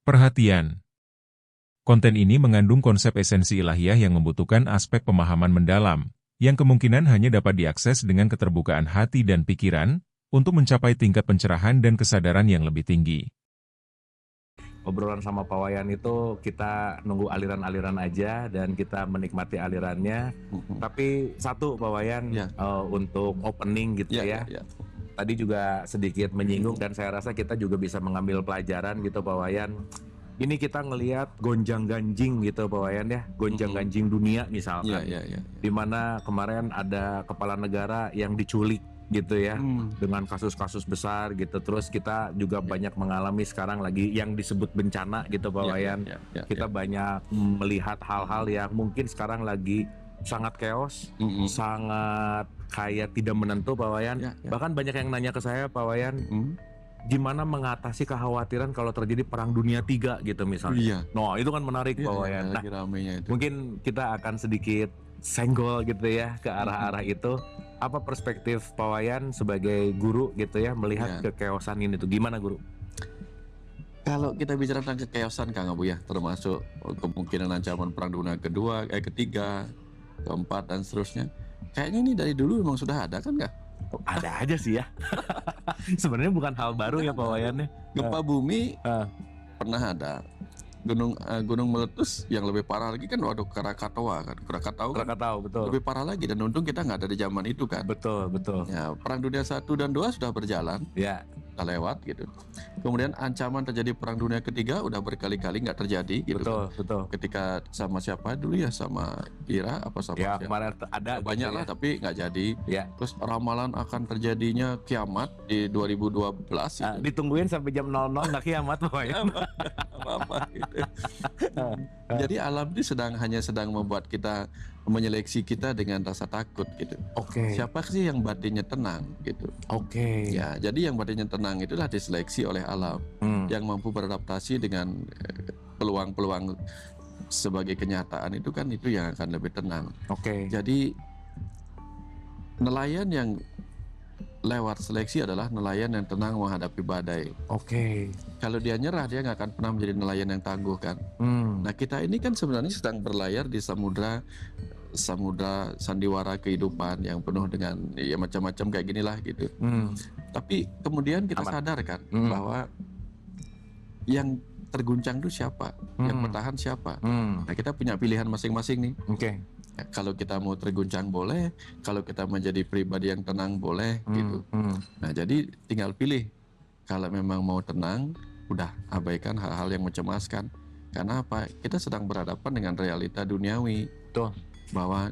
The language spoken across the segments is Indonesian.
Perhatian. Konten ini mengandung konsep esensi ilahiyah yang membutuhkan aspek pemahaman mendalam, yang kemungkinan hanya dapat diakses dengan keterbukaan hati dan pikiran, untuk mencapai tingkat pencerahan dan kesadaran yang lebih tinggi. Obrolan sama Pak Wayan itu kita nunggu aliran-aliran aja dan kita menikmati alirannya. Tapi satu Pak Wayan, Ya. untuk opening gitu ya. Tadi juga sedikit menyinggung dan saya rasa kita juga bisa mengambil pelajaran gitu Pak Wayan. Ini kita ngelihat gonjang-ganjing gitu Pak Wayan ya, gonjang-ganjing dunia misalkan. Dimana kemarin ada kepala negara yang diculik gitu ya, dengan kasus-kasus besar gitu. Terus kita juga banyak mengalami sekarang lagi yang disebut bencana gitu Pak Wayan. Kita banyak melihat hal-hal yang mungkin sekarang lagi sangat chaos, sangat kayak tidak menentu Pak Wayan. Bahkan banyak yang nanya ke saya Pak Wayan, gimana mengatasi kekhawatiran kalau terjadi perang dunia 3 gitu misalnya. Nah itu kan menarik Pak Wayan. Nah, mungkin kita akan sedikit senggol gitu ya ke arah-arah itu. Apa perspektif Pak Wayan sebagai guru gitu ya melihat kekeosan ini tuh gimana guru? Kalau kita bicara tentang kekeosan Kang Abu ya, termasuk kemungkinan ancaman perang dunia ketiga, keempat dan seterusnya. Kayaknya ini dari dulu memang sudah ada kan nggak? Ada aja sih ya. Sebenarnya bukan hal baru ya Pak Wayan ya. Gempa bumi pernah ada. Gunung meletus yang lebih parah lagi kan waktu Krakatau kan. Krakatau betul. Lebih parah lagi dan untung kita nggak ada di zaman itu kan. Betul. Ya, perang dunia 1 dan 2 sudah berjalan. Ya. Udah lewat gitu. Kemudian ancaman terjadi perang dunia ketiga udah berkali-kali nggak terjadi gitu. Betul. Ketika sama siapa dulu ya, sama Ira apa sama ya, siapa? Kemarin ada banyak gitu lah tapi nggak jadi. Ya. Terus ramalan akan terjadinya kiamat di 2012 itu. Ditungguin sampai jam 00 nggak kiamat Pak Wayan. apa gitu. Jadi alam ini hanya sedang membuat kita menyeleksi kita dengan rasa takut gitu. Siapa sih yang batinnya tenang gitu. Ya, jadi yang batinnya tenang itulah diseleksi oleh alam yang mampu beradaptasi dengan peluang-peluang sebagai kenyataan itu kan itu yang akan lebih tenang. Jadi nelayan yang lewat seleksi adalah nelayan yang tenang menghadapi badai. Kalau dia nyerah dia nggak akan pernah menjadi nelayan yang tangguh kan. Nah kita ini kan sebenarnya sedang berlayar di samudra sandiwara kehidupan yang penuh dengan ya macam-macam kayak ginilah gitu. Tapi kemudian kita sadar kan bahwa yang terguncang itu siapa, yang bertahan siapa. Nah kita punya pilihan masing-masing nih. Ya, kalau kita mau terguncang boleh, kalau kita menjadi pribadi yang tenang boleh gitu. Nah jadi tinggal pilih. Kalau memang mau tenang, udah abaikan hal-hal yang mencemaskan. Karena apa? Kita sedang berhadapan dengan realita duniawi. Bahwa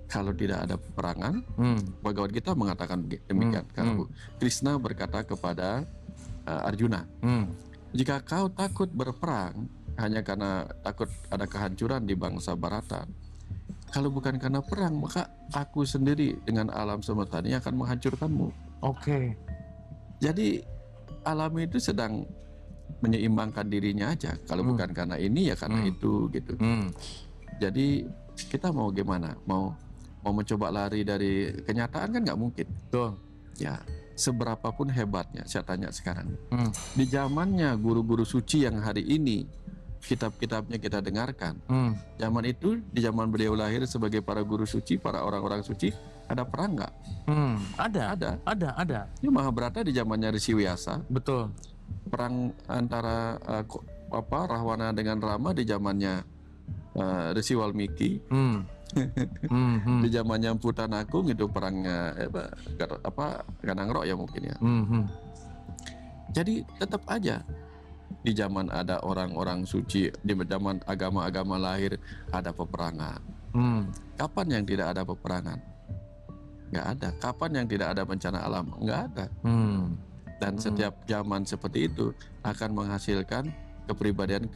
kalau tidak ada peperangan, Bhagavad Gita mengatakan demikian. Krishna berkata kepada Arjuna, jika kau takut berperang hanya karena takut ada kehancuran di bangsa Bharata, kalau bukan karena perang, maka aku sendiri dengan alam semesta ini akan menghancurkanmu. Jadi alam itu sedang menyeimbangkan dirinya aja. Kalau bukan karena ini ya karena itu gitu. Jadi kita mau gimana? Mau mencoba lari dari kenyataan kan nggak mungkin. Ya, seberapapun hebatnya, saya tanya sekarang. Di zamannya guru-guru suci yang hari ini kitab-kitabnya kita dengarkan. Zaman itu, di zaman beliau lahir sebagai para guru suci, para orang-orang suci, ada perang nggak? Ada. Ini Mahabharata di zamannya Risi Wyasa. Betul. Perang antara Rahwana dengan Rama di zamannya Risi Walmiki. Di zamannya Empu Tanagung itu perangnya Ganangrok ya mungkin ya. Jadi tetap aja di zaman ada orang-orang suci, di zaman agama-agama lahir ada peperangan. Kapan yang tidak ada peperangan? Nggak ada. Kapan yang tidak ada bencana alam? Nggak ada. Dan setiap zaman seperti itu akan menghasilkan kepribadian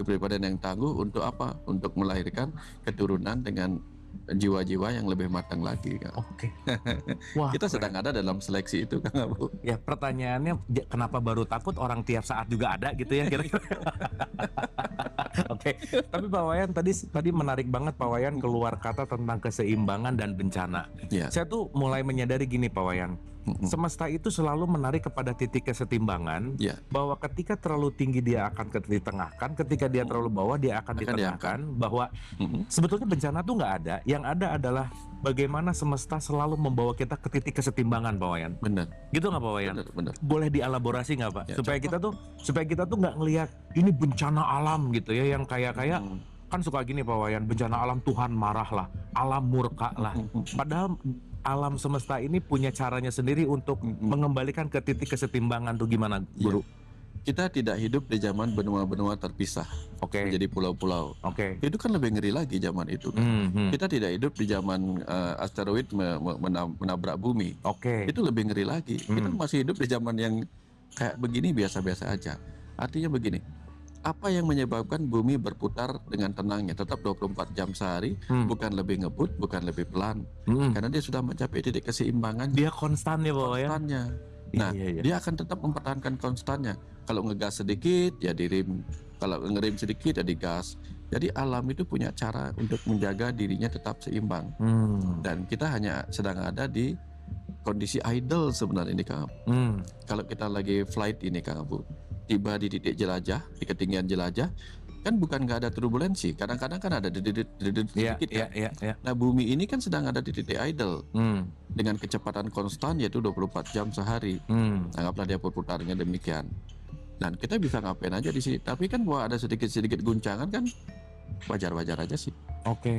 yang tangguh untuk apa? Untuk melahirkan keturunan dengan jiwa-jiwa yang lebih matang lagi kan. Wah, kita sedang ada dalam seleksi itu kan Bu. Ya pertanyaannya kenapa baru takut orang tiap saat juga ada gitu ya kira-kira. Tapi Pak Wayan tadi menarik banget Pak Wayan keluar kata tentang keseimbangan dan bencana. Saya tuh mulai menyadari gini Pak Wayan. semesta itu selalu menarik kepada titik kesetimbangan, bahwa ketika terlalu tinggi dia akan ditengahkan, ketika dia terlalu bawah dia akan ditengahkan, bahwa sebetulnya bencana tuh nggak ada, yang ada adalah bagaimana semesta selalu membawa kita ke titik kesetimbangan, Pak Wayan. Benar. Gitu nggak, Pak Wayan? Benar. Boleh dielaborasi nggak, Pak? Supaya kita tuh nggak ngelihat ini bencana alam gitu ya, yang kayak kan suka gini, Pak Wayan, bencana alam Tuhan marah lah, alam murka lah. Padahal alam semesta ini punya caranya sendiri untuk mengembalikan ke titik kesetimbangan tuh gimana, Guru? Kita tidak hidup di zaman benua-benua terpisah, menjadi pulau-pulau. Itu kan lebih ngeri lagi zaman itu. Kita tidak hidup di zaman asteroid menabrak bumi. Itu lebih ngeri lagi. Kita masih hidup di zaman yang kayak begini biasa-biasa aja. Artinya begini, apa yang menyebabkan bumi berputar dengan tenangnya tetap 24 jam sehari, bukan lebih ngebut, bukan lebih pelan, karena dia sudah mencapai titik keseimbangan. Dia konstan ya, Pak, konstannya. Nah, dia akan tetap mempertahankan konstannya. Kalau ngegas sedikit ya direm, kalau ngerem sedikit ya digas. Jadi alam itu punya cara untuk menjaga dirinya tetap seimbang. Dan kita hanya sedang ada di kondisi idle sebenarnya ini, Kang Abu. Kalau kita lagi flight ini, Kang Abu, tiba di titik jelajah, di ketinggian jelajah, kan bukan nggak ada turbulensi. Kadang-kadang kan ada sedikit kan. Nah, bumi ini kan sedang ada di titik idle dengan kecepatan konstan yaitu 24 jam sehari. Anggaplah dia berputarnya demikian. Dan kita bisa ngapain aja di sini. Tapi kan bahwa ada sedikit-sedikit guncangan kan wajar-wajar aja sih.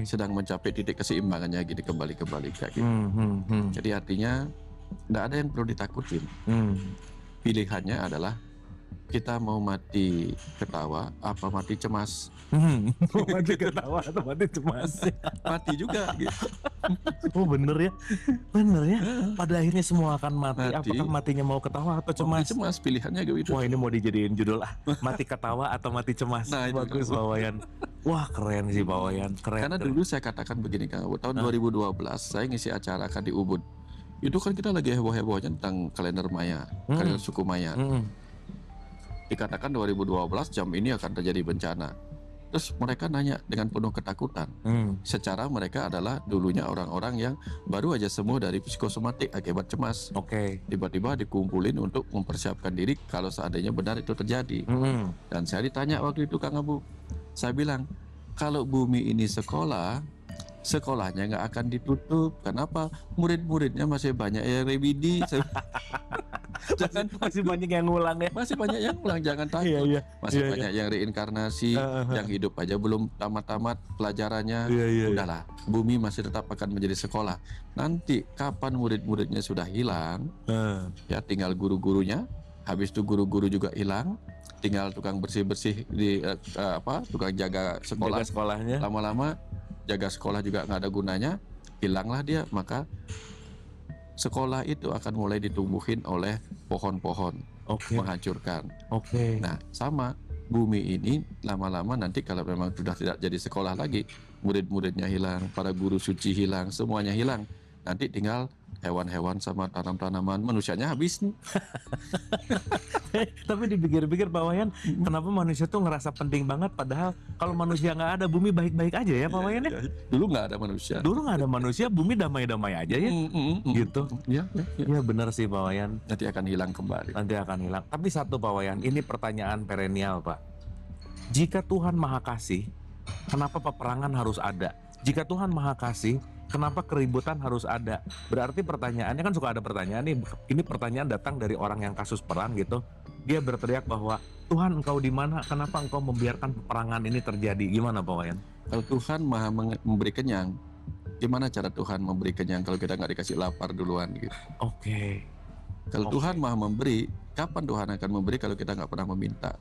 Sedang mencapai titik keseimbangannya gitu, kembali kayak gitu. Jadi artinya nggak ada yang perlu ditakutin. Pilihannya adalah kita mau mati ketawa apa mati cemas. Mau mati ketawa atau mati cemas? Mati juga gitu. Oh bener ya. Pada akhirnya semua akan mati. Apakah matinya mau ketawa atau cemas? Mati cemas, pilihannya gitu. Wah, ini mau dijadiin judul mati ketawa atau mati cemas. Nah, bagus, Pak Wayan. Wah, keren sih, Pak Wayan. Karena dulu saya katakan begini, Kang, tahun 2012 saya ngisi acara kan di Ubud. Itu kan kita lagi heboh-hebohnya tentang kalender Maya, kalender suku Maya. Dikatakan 2012 jam ini akan terjadi bencana. Terus mereka nanya dengan penuh ketakutan. Secara mereka adalah dulunya orang-orang yang baru aja sembuh dari psikosomatik akibat cemas. Tiba-tiba dikumpulin untuk mempersiapkan diri kalau seandainya benar itu terjadi. Dan saya ditanya waktu itu, Kang Abu, saya bilang kalau bumi ini sekolah, sekolahnya nggak akan ditutup. Kenapa? Murid-muridnya masih banyak yang revidi. Masih banyak yang ngulang ya. Masih banyak yang ngulang, jangan takut. Masih banyak yang reinkarnasi, yang hidup aja belum tamat-tamat pelajarannya. Udahlah, bumi masih tetap akan menjadi sekolah. Nanti kapan murid-muridnya sudah hilang, ya tinggal guru-gurunya. Habis itu guru-guru juga hilang, tinggal tukang bersih-bersih di tukang jaga sekolah. Sekolahnya. Lama-lama jaga sekolah juga nggak ada gunanya, hilanglah dia. Maka sekolah itu akan mulai ditumbuhin oleh pohon-pohon, menghancurkan. Nah, sama bumi ini lama-lama nanti kalau memang sudah tidak jadi sekolah lagi, murid-muridnya hilang, para guru suci hilang, semuanya hilang. Nanti tinggal hewan-hewan sama tanam-tanaman, manusianya habis nih. Tapi dipikir-pikir, Pak Wayan, kenapa manusia tuh ngerasa penting banget, padahal kalau manusia nggak ada, bumi baik-baik aja ya, Pak Wayan ya? Dulu nggak ada manusia. Bumi damai-damai aja ya, gitu. Ya benar sih, Pak Wayan. Nanti akan hilang kembali. Tapi satu, Pak Wayan, ini pertanyaan perennial, Pak. Jika Tuhan Maha Kasih, kenapa peperangan harus ada? Jika Tuhan Maha Kasih, kenapa keributan harus ada? Berarti pertanyaannya kan suka ada pertanyaan nih. Ini pertanyaan datang dari orang yang kasus perang gitu. Dia berteriak bahwa Tuhan, Engkau di mana? Kenapa Engkau membiarkan peperangan ini terjadi? Gimana, Pak Wayan? Kalau Tuhan Maha memberi kenyang, gimana cara Tuhan memberi kenyang kalau kita nggak dikasih lapar duluan gitu? Kalau Tuhan Maha memberi, kapan Tuhan akan memberi kalau kita nggak pernah meminta?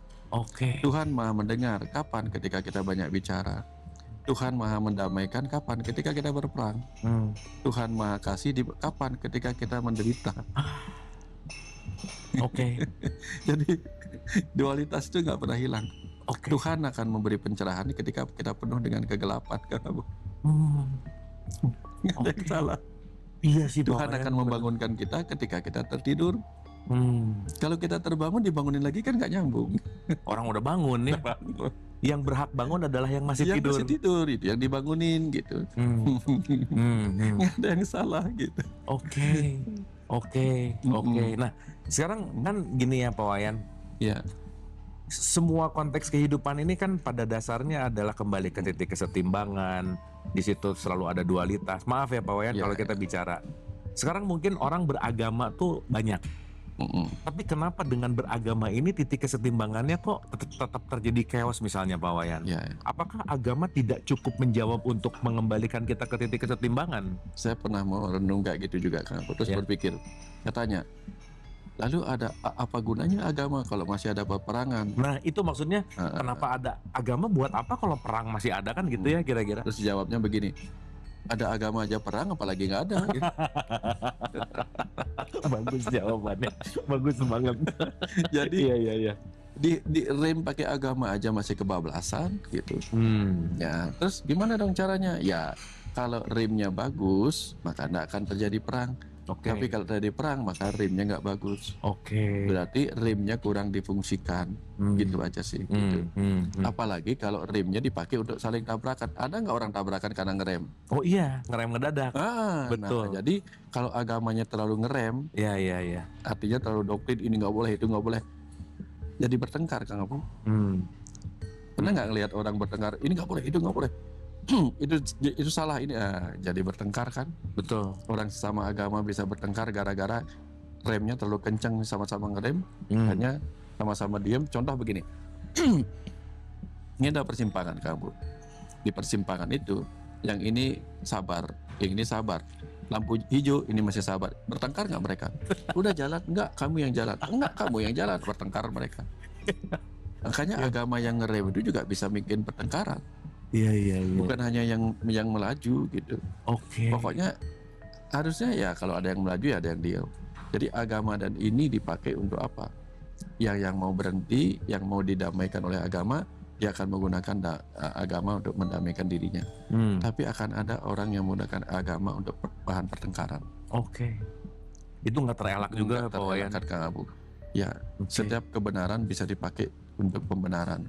Tuhan Maha mendengar, kapan? Ketika kita banyak bicara. Tuhan Maha mendamaikan, kapan? Ketika kita berperang. Tuhan Maha kasih, kapan? Ketika kita menderita. Jadi dualitas itu nggak pernah hilang. Tuhan akan memberi pencerahan ketika kita penuh dengan kegelapan, kan, Bu? Nggak ada yang salah. Iya sih, Tuhan akan membangunkan kita ketika kita tertidur. Kalau kita terbangun dibangunin lagi kan nggak nyambung. Orang udah bangun ya. Yang berhak bangun adalah yang masih tidur. Yang masih tidur itu yang dibangunin gitu. Nggak ada yang salah gitu. Oke. Nah, sekarang kan gini ya Pak Wayan. Ya. Semua konteks kehidupan ini kan pada dasarnya adalah kembali ke titik kesetimbangan. Di situ selalu ada dualitas. Maaf ya Pak Wayan kalau kita bicara. Sekarang mungkin orang beragama tuh banyak. Tapi kenapa dengan beragama ini titik kesetimbangannya kok tetap terjadi chaos misalnya Pak Wayan? Apakah agama tidak cukup menjawab untuk mengembalikan kita ke titik kesetimbangan? Saya pernah mau renung kayak gitu juga kan. Terus berpikir, katanya, lalu ada apa gunanya agama kalau masih ada peperangan? Nah itu maksudnya kenapa ada agama buat apa kalau perang masih ada kan gitu ya kira-kira? Terus jawabnya begini, ada agama aja perang apalagi nggak ada. Gitu. Bagus jawabannya, bagus banget. Jadi di rem pakai agama aja masih kebablasan gitu. Ya terus gimana dong caranya? Ya kalau remnya bagus maka nggak akan terjadi perang. Tapi kalau terjadi perang maka remnya nggak bagus. Berarti remnya kurang difungsikan. Gitu aja sih. Gitu. Apalagi kalau remnya dipakai untuk saling tabrakan. Ada nggak orang tabrakan karena ngerem? Oh iya, ngerem ngedadak. Betul. Nah, jadi kalau agamanya terlalu ngerem, artinya terlalu doktrin ini nggak boleh itu nggak boleh. Jadi bertengkar Kang Abu. Pernah nggak ngelihat orang bertengkar? Ini nggak boleh, itu nggak boleh. itu salah ini jadi bertengkar kan. Betul. Orang sesama agama bisa bertengkar gara-gara remnya terlalu kencang, sama-sama ngerem, hanya sama-sama diam. Contoh begini, ini ada persimpangan kamu. Di persimpangan itu yang ini sabar, yang ini sabar, lampu hijau ini masih sabar. Bertengkar nggak mereka? Udah jalan, enggak kamu yang jalan, enggak kamu yang jalan. Bertengkar mereka. Makanya agama yang ngerem itu juga bisa bikin pertengkaran. Bukan hanya yang melaju gitu. Pokoknya harusnya ya kalau ada yang melaju ya ada yang diam. Jadi agama dan ini dipakai untuk apa? Yang mau berhenti, yang mau didamaikan oleh agama, dia akan menggunakan agama untuk mendamaikan dirinya. Tapi akan ada orang yang menggunakan agama untuk bahan pertengkaran. Itu nggak terelak juga Pak Wayan. Kang Abu. Ya, setiap kebenaran bisa dipakai untuk pembenaran.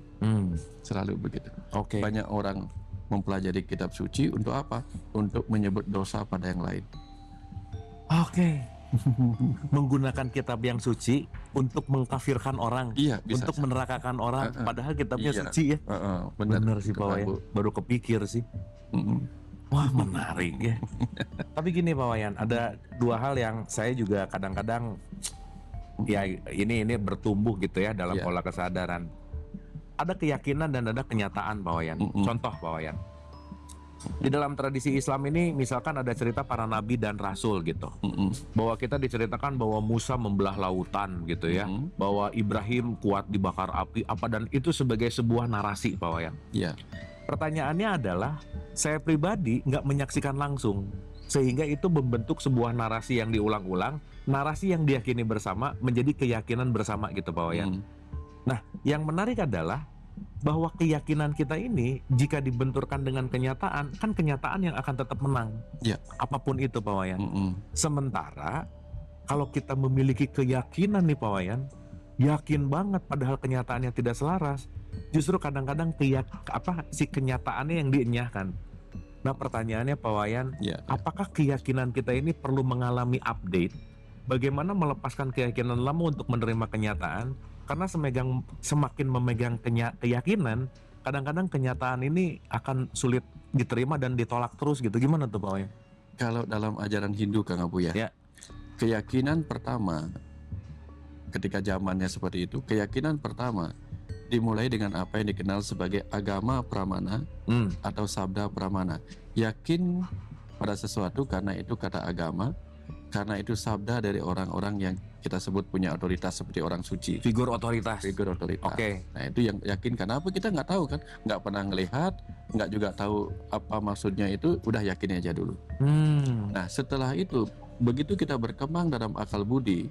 Selalu begitu. Banyak orang mempelajari kitab suci untuk apa? Untuk menyebut dosa pada yang lain. Menggunakan kitab yang suci untuk mengkafirkan orang, untuk menerakakan orang, padahal kitabnya suci ya. Benar sih Pak Wayan. Baru kepikir sih. Wah menarik ya. Tapi gini Pak Wayan, ada dua hal yang saya juga kadang-kadang ya ini bertumbuh gitu ya dalam pola kesadaran. Ada keyakinan dan ada kenyataan Pak Wayan. Contoh Pak Wayan, di dalam tradisi Islam ini misalkan ada cerita para nabi dan rasul gitu, bahwa kita diceritakan bahwa Musa membelah lautan gitu ya, bahwa Ibrahim kuat dibakar api apa, dan itu sebagai sebuah narasi Pak Wayan. Pertanyaannya adalah, saya pribadi nggak menyaksikan langsung, sehingga itu membentuk sebuah narasi yang diulang-ulang, narasi yang diyakini bersama menjadi keyakinan bersama gitu Pak Wayan. Nah, yang menarik adalah bahwa keyakinan kita ini jika dibenturkan dengan kenyataan, kan kenyataan yang akan tetap menang. Apapun itu Pak Wayan. Sementara kalau kita memiliki keyakinan nih Pak Wayan, yakin banget padahal kenyataannya tidak selaras, justru kadang-kadang si kenyataannya yang dienyahkan. Nah pertanyaannya Pak Wayan, apakah keyakinan kita ini perlu mengalami update? Bagaimana melepaskan keyakinan lama untuk menerima kenyataan? Karena semakin memegang keyakinan, kadang-kadang kenyataan ini akan sulit diterima dan ditolak terus gitu. Gimana tuh Pak Wayan? Kalau dalam ajaran Hindu Kang Abu ya, keyakinan pertama ketika zamannya seperti itu, keyakinan pertama dimulai dengan apa yang dikenal sebagai agama pramana atau sabda pramana. Yakin pada sesuatu karena itu kata agama, karena itu sabda dari orang-orang yang kita sebut punya otoritas seperti orang suci. Figur otoritas. Nah itu yang yakin. Kenapa kita nggak tahu kan? Nggak pernah ngelihat, nggak juga tahu apa maksudnya itu, udah yakin aja dulu. Nah setelah itu, begitu kita berkembang dalam akal budi,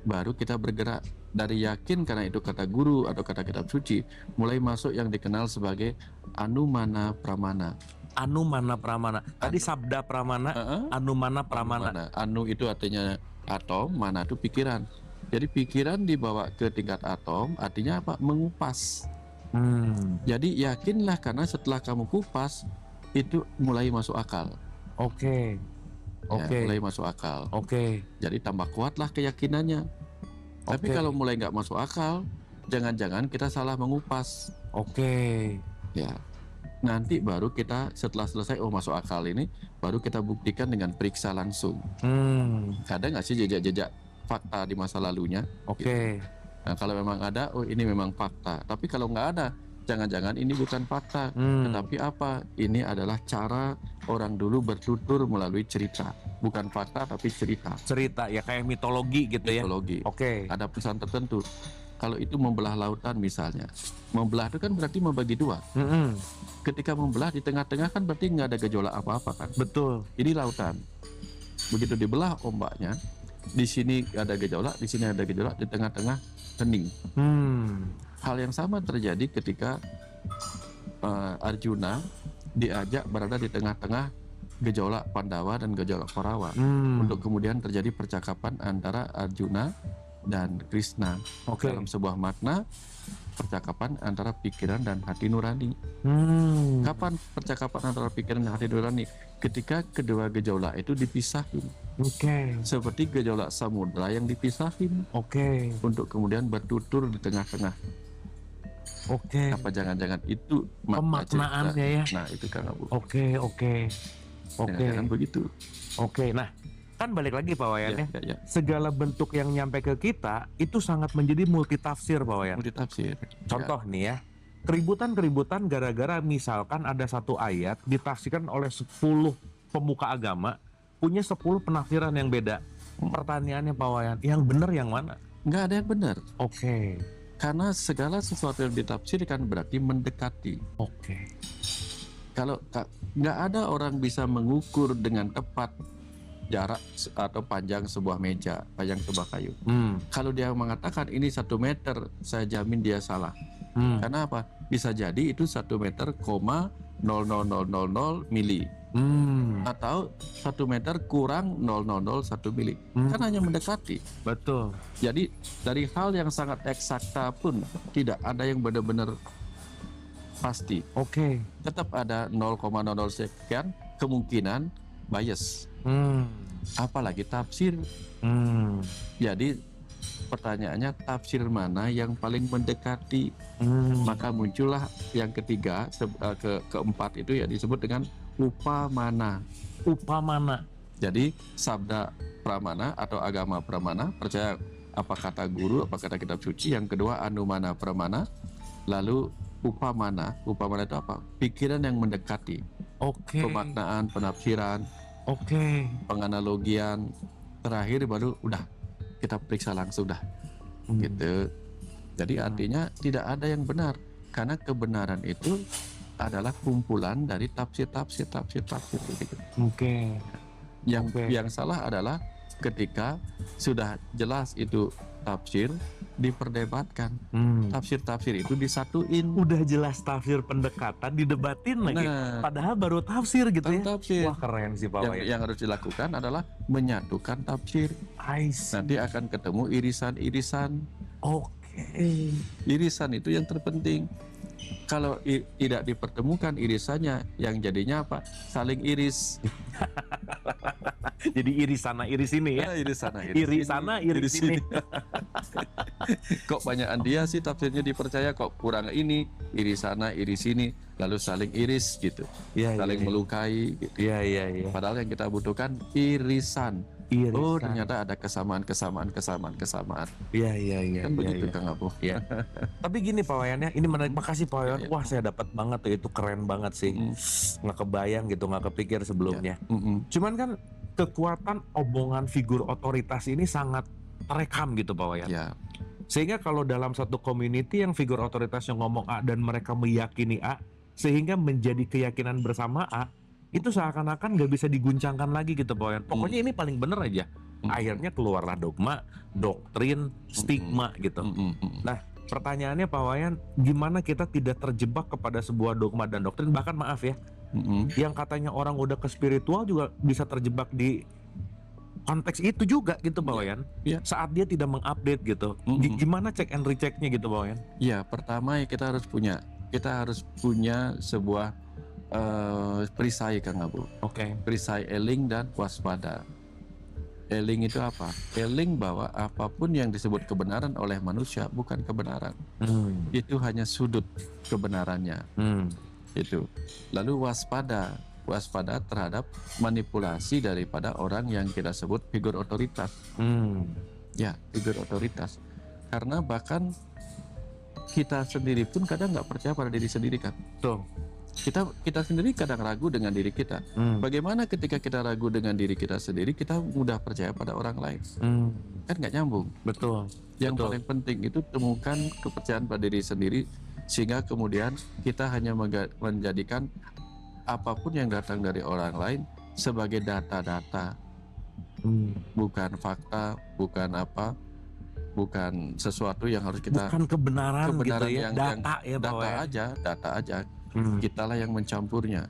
baru kita bergerak dari yakin karena itu kata guru atau kata kitab suci, mulai masuk yang dikenal sebagai anumana pramana. Anumana pramana. Tadi sabda pramana, anumana pramana. Anu itu artinya atom, mana itu pikiran. Jadi pikiran dibawa ke tingkat atom, artinya apa? Mengupas. Jadi yakinlah karena setelah kamu kupas itu mulai masuk akal. mulai masuk akal. Jadi tambah kuatlah keyakinannya. Tapi kalau mulai nggak masuk akal, jangan-jangan kita salah mengupas. Ya, nanti baru kita setelah selesai masuk akal ini, baru kita buktikan dengan periksa langsung. Ada nggak sih jejak-jejak fakta di masa lalunya? Gitu. Nah, kalau memang ada, ini memang fakta. Tapi kalau nggak ada, jangan-jangan ini bukan fakta, tetapi apa? Ini adalah cara orang dulu bertutur melalui cerita, bukan fakta tapi cerita. Cerita ya, kayak mitologi gitu ya. Mitologi. Ada pesan tertentu. Kalau itu membelah lautan misalnya, membelah itu kan berarti membagi dua. Ketika membelah di tengah-tengah kan berarti nggak ada gejolak apa-apa kan? Betul. Ini lautan. Begitu dibelah ombaknya, di sini ada gejolak, di sini ada gejolak, di tengah-tengah hening. Hal yang sama terjadi ketika Arjuna diajak berada di tengah-tengah gejolak Pandawa dan gejolak Korawa, untuk kemudian terjadi percakapan antara Arjuna dan Krishna. Dalam sebuah makna percakapan antara pikiran dan hati nurani. Kapan percakapan antara pikiran dan hati nurani? Ketika kedua gejolak itu dipisahin. Seperti gejolak samudra yang dipisahin. Untuk kemudian bertutur di tengah-tengah. Apa jangan-jangan itu pemaknaannya ya? Nah, itu Kang Abu. Jangan-jangan begitu. Nah, kan balik lagi Pak Wayan ya. Segala bentuk yang nyampe ke kita itu sangat menjadi multitafsir Pak Wayan. Multitafsir. Contoh nih ya, keributan gara-gara misalkan ada satu ayat ditafsirkan oleh 10 pemuka agama, punya 10 penafsiran yang beda. Pertanyaannya Pak Wayan, yang benar yang mana? Nggak ada yang benar. Karena segala sesuatu yang ditafsirkan berarti mendekati. Kalau nggak ada orang bisa mengukur dengan tepat jarak atau panjang sebuah meja, panjang sebuah kayu. Kalau dia mengatakan ini 1 meter, saya jamin dia salah. Karena apa? Bisa jadi itu 1 meter, 0,00000 mili. Atau 1 meter kurang 0,001 mili. Kan hanya mendekati. Betul. Jadi dari hal yang sangat eksakta pun tidak ada yang benar-benar pasti. Tetap ada 0,00 sekian kemungkinan bias. Apalagi tafsir. Jadi pertanyaannya tafsir mana yang paling mendekati? Maka muncullah yang ketiga, keempat itu ya disebut dengan upamana. Jadi sabda pramana atau agama pramana, percaya apa kata guru, apa kata kitab suci. Yang kedua anumana pramana. Lalu upamana itu apa? Pikiran yang mendekati. Pemaknaan, penafsiran, penganalogian. Terakhir baru udah kita periksa langsung dah. Gitu. Jadi artinya tidak ada yang benar, karena kebenaran itu adalah kumpulan dari tafsir gitu. Yang salah adalah ketika sudah jelas itu tafsir diperdebatkan. Tafsir itu disatuin. Udah jelas tafsir pendekatan didebatin lagi. Padahal baru tafsir gitu ya. Wah, keren sih Pak Wayan. Yang harus dilakukan adalah menyatukan tafsir. Nanti akan ketemu irisan-irisan. Irisan itu yang terpenting. Kalau tidak dipertemukan irisannya, yang jadinya apa? Saling iris. Jadi iris sana iris sini ya. Iris sana iris sini. Kok banyakan dia sih tafsirnya dipercaya, kok kurang ini, iris sana iris sini, lalu saling iris gitu. Saling melukai gitu. Padahal yang kita butuhkan irisan. Ternyata ada kesamaan. Kan begitu Kang Abu. Tapi gini Pak Wayan ya, ini menarik. Makasih Pak Wayan. Wah, saya dapat banget tuh, itu keren banget sih. Nggak kebayang gitu, nggak kepikir sebelumnya. Cuman kan kekuatan omongan figur otoritas ini sangat terekam gitu Pak Wayan. Sehingga kalau dalam satu community yang figur otoritas yang ngomong A dan mereka meyakini A, sehingga menjadi keyakinan bersama A, itu seakan-akan nggak bisa diguncangkan lagi gitu Pak Wayan. Pokoknya ini paling bener aja. Akhirnya keluarlah dogma, doktrin, stigma gitu. Nah, pertanyaannya Pak Wayan, gimana kita tidak terjebak kepada sebuah dogma dan doktrin, bahkan maaf ya, yang katanya orang udah ke spiritual juga bisa terjebak di konteks itu juga gitu Pak Wayan. Saat dia tidak mengupdate gitu. Gimana check and rechecknya gitu Pak Wayan? Pertama kita harus punya sebuah perisai Kang Abu. Oke. Perisai, eling dan waspada. Eling itu apa? Eling bahwa apapun yang disebut kebenaran oleh manusia bukan kebenaran. Itu hanya sudut kebenarannya. Itu. Lalu waspada. Waspada terhadap manipulasi daripada orang yang kita sebut figur otoritas. Ya, figur otoritas. Karena bahkan kita sendiri pun kadang nggak percaya pada diri sendiri kan. Tuh. Kita sendiri kadang ragu dengan diri kita. Bagaimana ketika kita ragu dengan diri kita sendiri, kita mudah percaya pada orang lain. Kan nggak nyambung. Betul. Yang paling penting itu temukan kepercayaan pada diri sendiri, sehingga kemudian kita hanya menjadikan apapun yang datang dari orang lain sebagai data-data, bukan fakta, bukan sesuatu yang harus kita, bukan kebenaran gitu ya, yang data aja. Kitalah yang mencampurnya.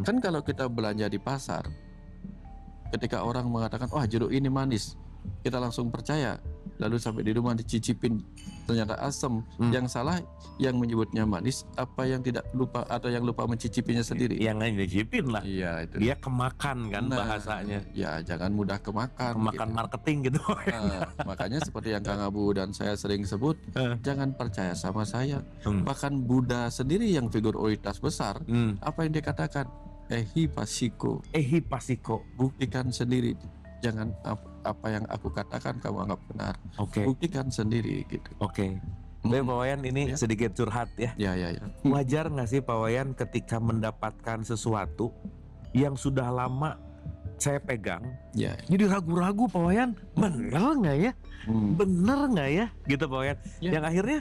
Kan kalau kita belanja di pasar, ketika orang mengatakan, wah jeruk ini manis, kita langsung percaya. Lalu sampai di rumah dicicipin, ternyata asam. Yang salah yang menyebutnya manis, apa yang tidak lupa atau yang lupa mencicipinya sendiri. Yang nyicipin lah. Iya, itu. Dia kemakan kan bahasanya. Ya jangan mudah kemakan. Kemakan gitu. Marketing gitu. Makanya seperti yang Kang Abu dan saya sering sebut, jangan percaya sama saya. Bahkan Buddha sendiri yang figur otoritas besar, apa yang dia katakan? Ehi pasiko. Buktikan sendiri. Jangan apa yang aku katakan kamu anggap benar. Buktikan sendiri gitu. Pak Wayan, ini sedikit curhat ya. Ya. Wajar nggak sih Pak Wayan ketika mendapatkan sesuatu yang sudah lama saya pegang, jadi ragu-ragu Pak Wayan, bener nggak ya? Bener nggak ya? Gitu Pak Wayan. Yang akhirnya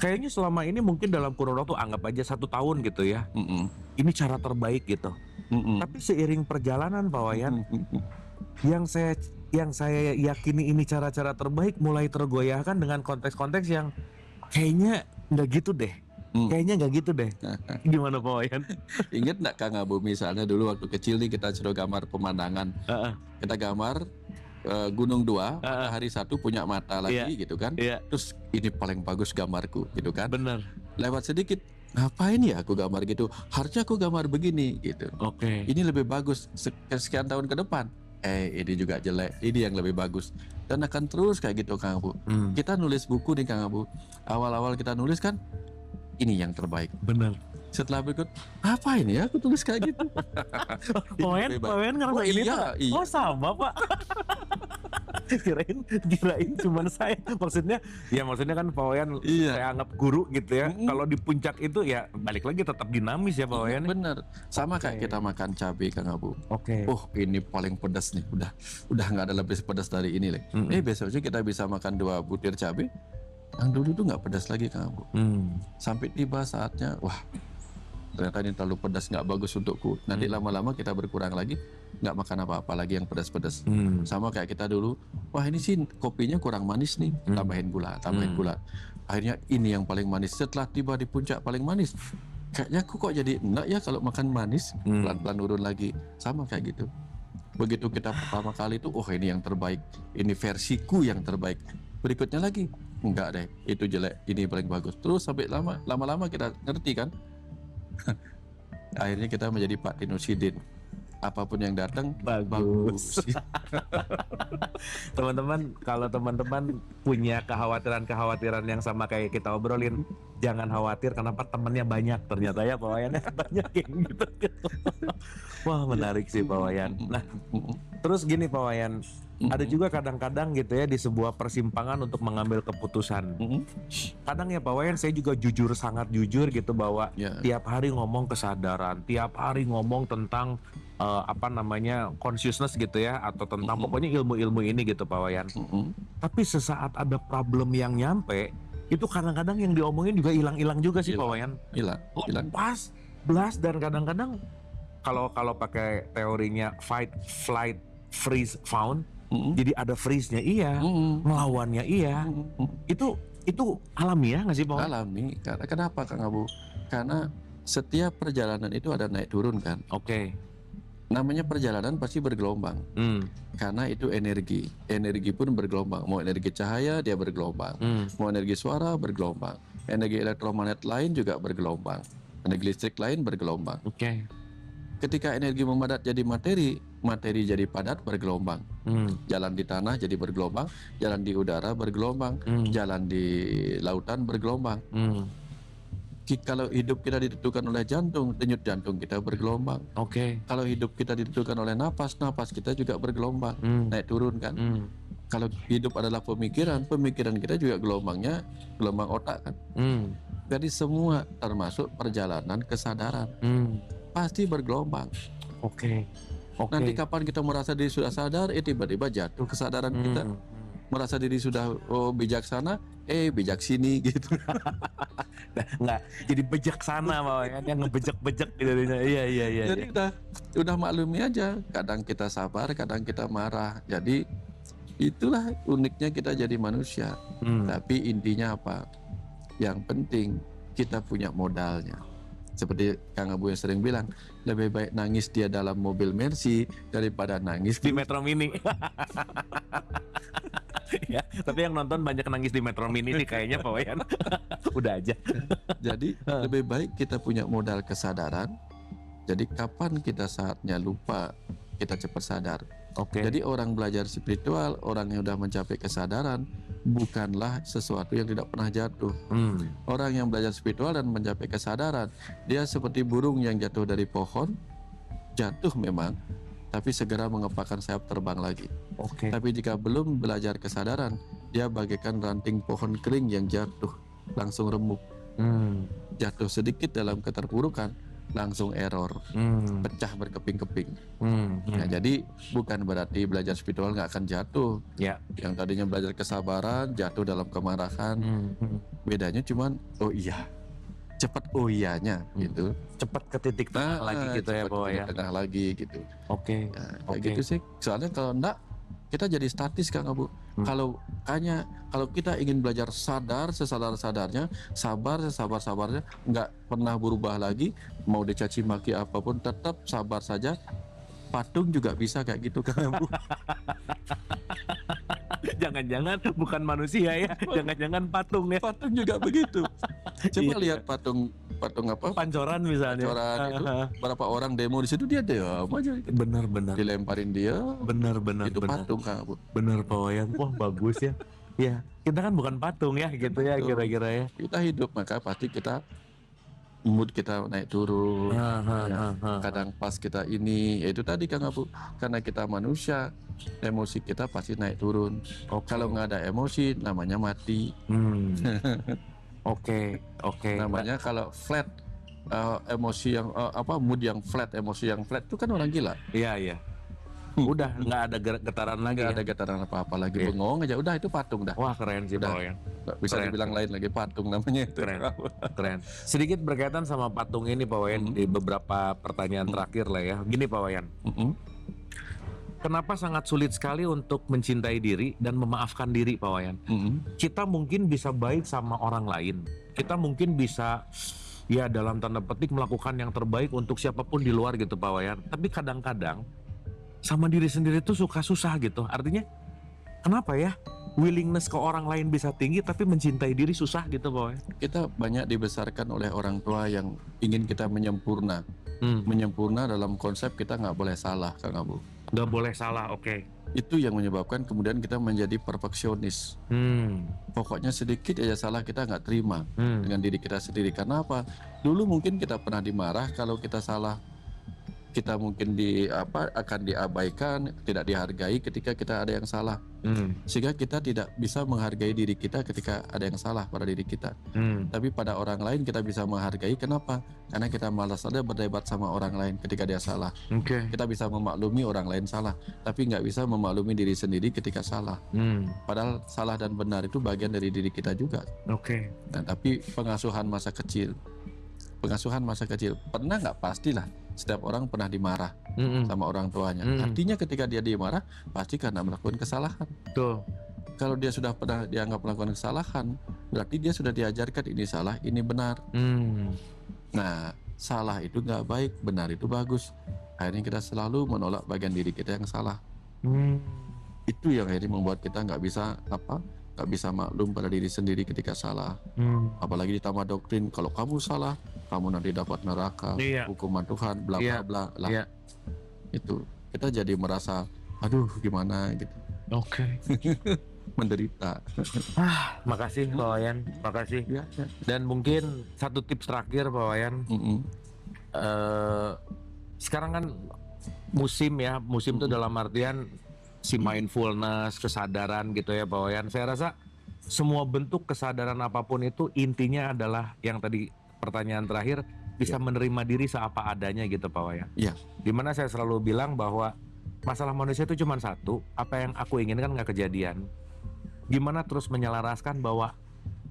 kayaknya selama ini mungkin dalam kurun waktu anggap aja 1 tahun gitu ya. Ini cara terbaik gitu. Tapi seiring perjalanan Pak Wayan, yang saya yakini ini cara-cara terbaik mulai tergoyahkan dengan konteks-konteks yang kayaknya nggak gitu deh. Gimana Pak Wayan? Ingat nggak Kang Abu, misalnya dulu waktu kecil nih kita suruh gambar pemandangan. Kita gambar Gunung 2, hari 1 punya mata lagi gitu kan. Terus ini paling bagus gambarku gitu kan. Bener. Lewat sedikit, ngapain ya aku gambar gitu? Harusnya aku gambar begini gitu. Ini lebih bagus sekian tahun ke depan. Ini juga jelek, ini yang lebih bagus. Dan akan terus kayak gitu Kang Abu. Kita nulis buku nih Kang Abu, awal-awal kita nulis kan, ini yang terbaik. Bener. Setelah berikut, apa ini ya aku tulis kayak gitu. Pak Wayan ngerasa ini iya. Oh sama Pak. kirain cuman saya. Maksudnya kan Pak Wayan saya anggap guru gitu ya. Kalau di puncak itu ya balik lagi tetap dinamis ya Pak Wayan. Bener. Sama kayak kita makan cabai Kang Abu. Ini paling pedas nih. Udah nggak ada lebih pedas dari ini leh. Besoknya kita bisa makan 2 butir cabai. Yang dulu tuh nggak pedas lagi Kang Abu. Sampai tiba saatnya, wah ternyata ini terlalu pedas, nggak bagus untukku. Nanti lama-lama kita berkurang lagi, nggak makan apa-apa lagi yang pedas-pedas. Sama kayak kita dulu, wah ini sih kopinya kurang manis nih, tambahin gula. Akhirnya ini yang paling manis. Setelah tiba di puncak paling manis, kayaknya aku kok jadi enggak ya kalau makan manis. Pelan-pelan turun lagi. Sama kayak gitu. Begitu kita pertama kali itu, ini yang terbaik, ini versiku yang terbaik. Berikutnya lagi, enggak deh, itu jelek, ini paling bagus. Terus sampai lama-lama kita ngerti kan. Akhirnya kita menjadi Pak Tinusidin. Apapun yang datang bagus. Teman-teman, kalau teman-teman punya kekhawatiran yang sama kayak kita obrolin, jangan khawatir kenapa temennya banyak. Ternyata ya Pak Wayan banyak yang gitu. Wah menarik sih Pak Wayan. Nah terus gini Pak Wayan, ada juga kadang-kadang gitu ya di sebuah persimpangan untuk mengambil keputusan. Kadang ya Pak Wayan saya juga sangat jujur gitu bahwa tiap hari ngomong kesadaran, tiap hari ngomong tentang consciousness gitu ya, atau tentang pokoknya ilmu-ilmu ini gitu Pak Wayan. Tapi sesaat ada problem yang nyampe, itu kadang-kadang yang diomongin juga hilang-hilang juga sih Pak Wayan. Hilang. Pas, blast, dan kadang-kadang kalau pakai teorinya fight, flight, freeze, found, jadi ada freeze-nya melawannya itu alamiah nggak sih Pak Wayan? Alami. Kenapa Kang Abu? Karena setiap perjalanan itu ada naik turun kan. Namanya perjalanan pasti bergelombang. Karena itu energi pun bergelombang. Mau energi cahaya dia bergelombang, mau energi suara bergelombang, energi elektromagnet lain juga bergelombang. Energi listrik lain bergelombang. Oke. Ketika energi memadat jadi materi, materi jadi padat bergelombang. Jalan di tanah jadi bergelombang, jalan di udara bergelombang, jalan di lautan bergelombang. Kalau hidup kita ditentukan oleh jantung, denyut jantung kita bergelombang. Oke. Kalau hidup kita ditentukan oleh napas, napas kita juga bergelombang, naik turun kan. Kalau hidup adalah pemikiran, pemikiran kita juga gelombangnya gelombang otak kan. Jadi semua termasuk perjalanan kesadaran pasti bergelombang. Oke. Nanti kapan kita merasa diri sudah sadar, tiba-tiba jatuh kesadaran kita. Merasa diri sudah bijaksana, bijak sini gitu. Nggak jadi bijaksana Pak, yang ngebejek-bejek gitu. Iya. Jadi udah maklumi aja. Kadang kita sabar, kadang kita marah. Jadi itulah uniknya kita jadi manusia. Tapi intinya apa? Yang penting kita punya modalnya. Seperti Kang Abu yang sering bilang, lebih baik nangis dia dalam mobil Mercy daripada nangis di Metro Mini. Ya, tapi yang nonton banyak nangis di Metro Mini nih kayaknya Pak Wayan. Udah aja. Jadi lebih baik kita punya modal kesadaran. Jadi kapan kita saatnya lupa, kita cepat sadar. Oke. Jadi orang belajar spiritual, orang yang sudah mencapai kesadaran, bukanlah sesuatu yang tidak pernah jatuh. Orang yang belajar spiritual dan mencapai kesadaran, dia seperti burung yang jatuh dari pohon, jatuh memang, tapi segera mengepakkan sayap terbang lagi. Oke. Tapi jika belum belajar kesadaran, dia bagaikan ranting pohon kering yang jatuh, langsung remuk. Jatuh sedikit dalam keterpurukan, langsung error, pecah berkeping-keping. Nah, jadi bukan berarti belajar spiritual nggak akan jatuh. Ya. Yang tadinya belajar kesabaran jatuh dalam kemarahan. Bedanya cuman cepat iyanya gitu. Cepat ke titik tengah lagi gitu ya Pak Wayan. Tengah lagi gitu. Oke. Nah, kayak gitu sih. Soalnya kalau enggak kita jadi statis Kang Abu. Kalau kita ingin belajar sadar sesadar-sadarnya, sabar sesabar-sabarnya, nggak pernah berubah lagi, mau dicaci maki apapun tetap sabar saja. Patung juga bisa kayak gitu Kang Abu. Jangan-jangan bukan manusia ya, jangan-jangan patung ya. Patung juga begitu. Coba lihat patung apa? Pancoran misalnya. Pancoran itu berapa orang demo di situ dia diam aja. Benar. Dilemparin dia. Benar. Itu patung Kang Abu. Benar Pak Wayan. Wah bagus ya. Ya kita kan bukan patung ya gitu ya kira-kira ya. Kita hidup maka pasti kita mood kita naik turun. Kadang pas kita ini, ya itu tadi Kang Abu, karena kita manusia, emosi kita pasti naik turun. Kalau nggak ada emosi, namanya mati. Oke. Nah, Namanya kalau flat, emosi yang mood yang flat, emosi yang flat itu kan orang gila. Iya. Udah nggak ada getaran lagi. Nggak ada getaran apa-apa lagi, bengong aja. Udah itu patung dah. Wah keren sih Pak Wayan. Nggak bisa dibilang lain lagi, patung namanya itu. Keren. Sedikit berkaitan sama patung ini Pak Wayan, di beberapa pertanyaan terakhir lah ya. Gini Pak Wayan. Kenapa sangat sulit sekali untuk mencintai diri dan memaafkan diri Pak Wayan? Kita mungkin bisa baik sama orang lain. Kita mungkin bisa ya dalam tanda petik melakukan yang terbaik untuk siapapun di luar gitu Pak Wayan. Tapi kadang-kadang sama diri sendiri tuh suka susah gitu. Artinya kenapa ya willingness ke orang lain bisa tinggi tapi mencintai diri susah gitu Pak Wayan? Kita banyak dibesarkan oleh orang tua yang ingin kita menyempurna. Menyempurna dalam konsep kita nggak boleh salah Kang Abu. Nggak boleh salah, oke. Itu yang menyebabkan kemudian kita menjadi perfeksionis. Pokoknya sedikit aja salah kita nggak terima dengan diri kita sendiri. Karena apa? Dulu mungkin kita pernah dimarah kalau kita salah. Kita mungkin akan diabaikan, tidak dihargai ketika kita ada yang salah. Sehingga kita tidak bisa menghargai diri kita ketika ada yang salah pada diri kita. Tapi pada orang lain kita bisa menghargai. Kenapa? Karena kita malas ada berdebat sama orang lain ketika dia salah. Kita bisa memaklumi orang lain salah, tapi nggak bisa memaklumi diri sendiri ketika salah. Padahal salah dan benar itu bagian dari diri kita juga. Nah, tapi pengasuhan masa kecil pernah nggak? Pastilah setiap orang pernah dimarah sama orang tuanya. Artinya ketika dia dimarah pasti karena melakukan kesalahan. Kalau dia sudah pernah dianggap melakukan kesalahan, berarti dia sudah diajarkan ini salah, ini benar. Nah, salah itu nggak baik, benar itu bagus. Akhirnya kita selalu menolak bagian diri kita yang salah. Itu yang akhirnya membuat kita nggak bisa maklum pada diri sendiri ketika salah. Apalagi ditambah doktrin kalau kamu salah kamu nanti dapat neraka, hukuman Tuhan, bla bla bla lah. Itu kita jadi merasa, aduh gimana gitu. Oke. Menderita. Makasih Pak Wayan, makasih. Dan mungkin satu tips terakhir Pak Wayan. Sekarang kan musim itu dalam artian si mindfulness, kesadaran gitu ya Pak Wayan. Saya rasa semua bentuk kesadaran apapun itu intinya adalah yang tadi pertanyaan terakhir, bisa menerima diri seapa adanya gitu Pak Wayan. Dimana saya selalu bilang bahwa masalah manusia itu cuma satu, apa yang aku inginkan nggak kejadian. Gimana terus menyelaraskan bahwa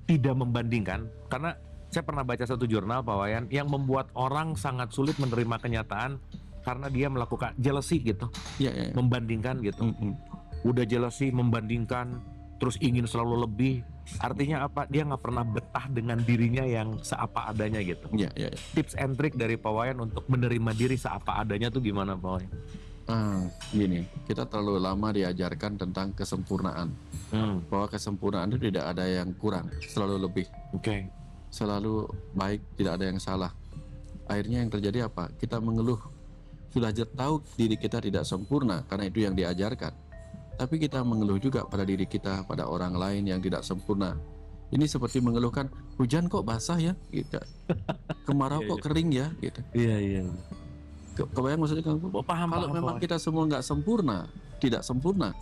tidak membandingkan, karena saya pernah baca satu jurnal Pak Wayan yang membuat orang sangat sulit menerima kenyataan karena dia melakukan jealousy gitu, membandingkan gitu. Udah jealousy, membandingkan, terus ingin selalu lebih. Artinya apa? Dia nggak pernah betah dengan dirinya yang seapa adanya gitu. Tips and trick dari Pak Wayan untuk menerima diri seapa adanya tuh gimana Pak Wayan? Gini, kita terlalu lama diajarkan tentang kesempurnaan. Bahwa kesempurnaan itu tidak ada yang kurang, selalu lebih. Selalu baik, tidak ada yang salah. Akhirnya yang terjadi apa? Kita mengeluh. Sudah tahu diri kita tidak sempurna karena itu yang diajarkan. Tapi kita mengeluh juga pada diri kita, pada orang lain yang tidak sempurna. Ini seperti mengeluhkan, hujan kok basah ya, gitu. Kemarau kok kering ya, gitu. Kebayang maksudnya kamu? Paham. Kalau memang kita semua nggak sempurna, tidak sempurna,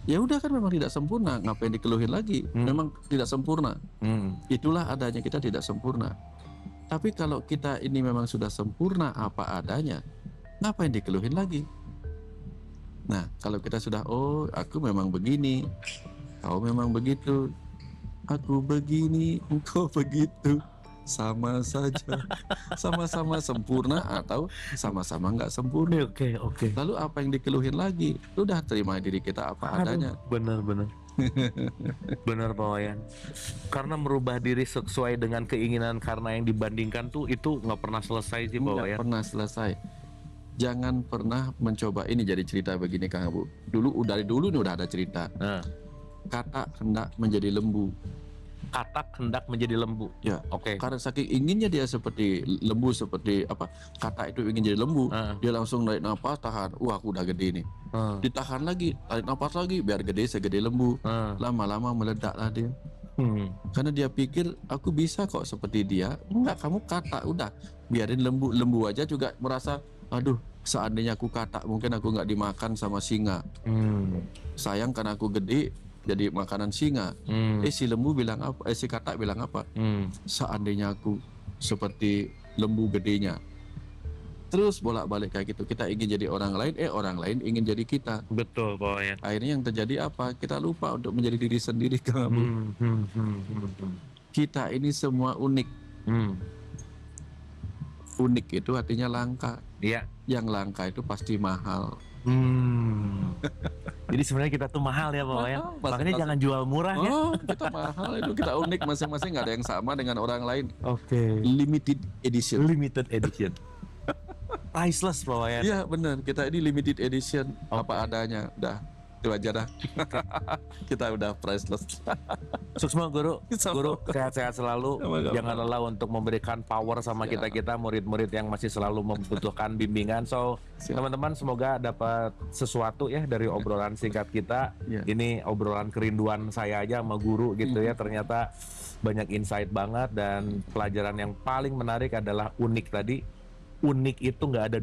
ya udah kan memang tidak sempurna. Ngapain dikeluhin lagi? Memang tidak sempurna. Itulah adanya, kita tidak sempurna. Tapi kalau kita ini memang sudah sempurna apa adanya, ngapain dikeluhin lagi? Nah, kalau kita sudah, oh aku memang begini, kau memang begitu, aku begini, engkau begitu, sama saja, sama-sama sempurna atau sama-sama nggak sempurna. Lalu apa yang dikeluhin lagi? Udah terima diri kita apa adanya. Benar. Benar Pak Wayan. Karena merubah diri sesuai dengan keinginan karena yang dibandingkan tuh itu nggak pernah selesai sih Pak Wayan. Nggak pernah selesai. Jangan pernah mencoba, ini jadi cerita begini Kang Abu. Dari dulu nih udah ada cerita. Katak hendak menjadi lembu. Katak hendak menjadi lembu. Karena saking inginnya dia seperti lembu, seperti apa? Katak itu ingin jadi lembu. Dia langsung narik napas, tahan. Aku udah gede nih. Ditahan lagi, tarik napas lagi, biar gede segede lembu. Lama-lama meledaklah dia. Karena dia pikir aku bisa kok seperti dia. Enggak, kamu katak, udah biarin lembu aja juga merasa, aduh seandainya aku katak mungkin aku nggak dimakan sama singa. Sayang karena aku gede jadi makanan singa. Si lembu bilang apa? Si katak bilang apa? Seandainya aku seperti lembu gedenya. Terus bolak-balik kayak gitu. Kita ingin jadi orang lain, orang lain ingin jadi kita. Betul Pak Wayan. Akhirnya yang terjadi apa? Kita lupa untuk menjadi diri sendiri Kang Abu. Kita ini semua unik. Unik itu artinya langka. Yang langka itu pasti mahal. Jadi sebenarnya kita tuh mahal ya Pak Wayan. Makanya jangan jual murah ya. Kita mahal itu, kita unik masing-masing, nggak ada yang sama dengan orang lain. Limited edition. Priceless Pak Wayan. Iya benar, kita ini limited edition. Apa adanya, udah itu aja dah. Kita udah priceless. Suksma Guru, sehat-sehat selalu. Jangan lelah untuk memberikan power sama kita murid-murid yang masih selalu membutuhkan bimbingan. So teman-teman semoga dapat sesuatu ya dari obrolan singkat kita. Ini obrolan kerinduan saya aja sama guru gitu ya. Ternyata banyak insight banget, dan pelajaran yang paling menarik adalah unik tadi. Unik itu nggak ada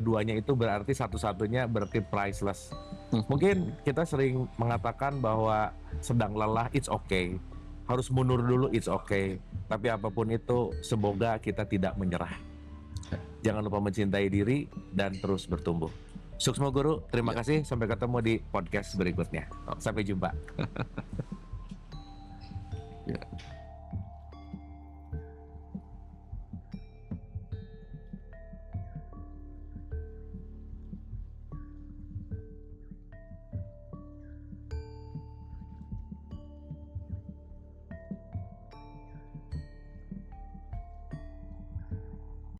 duanya itu berarti satu-satunya, berarti priceless. Mungkin kita sering mengatakan bahwa sedang lelah, it's okay. Harus mundur dulu, it's okay. Tapi apapun itu, semoga kita tidak menyerah. Jangan lupa mencintai diri dan terus bertumbuh. Suksma Guru, terima kasih. Sampai ketemu di podcast berikutnya. Sampai jumpa.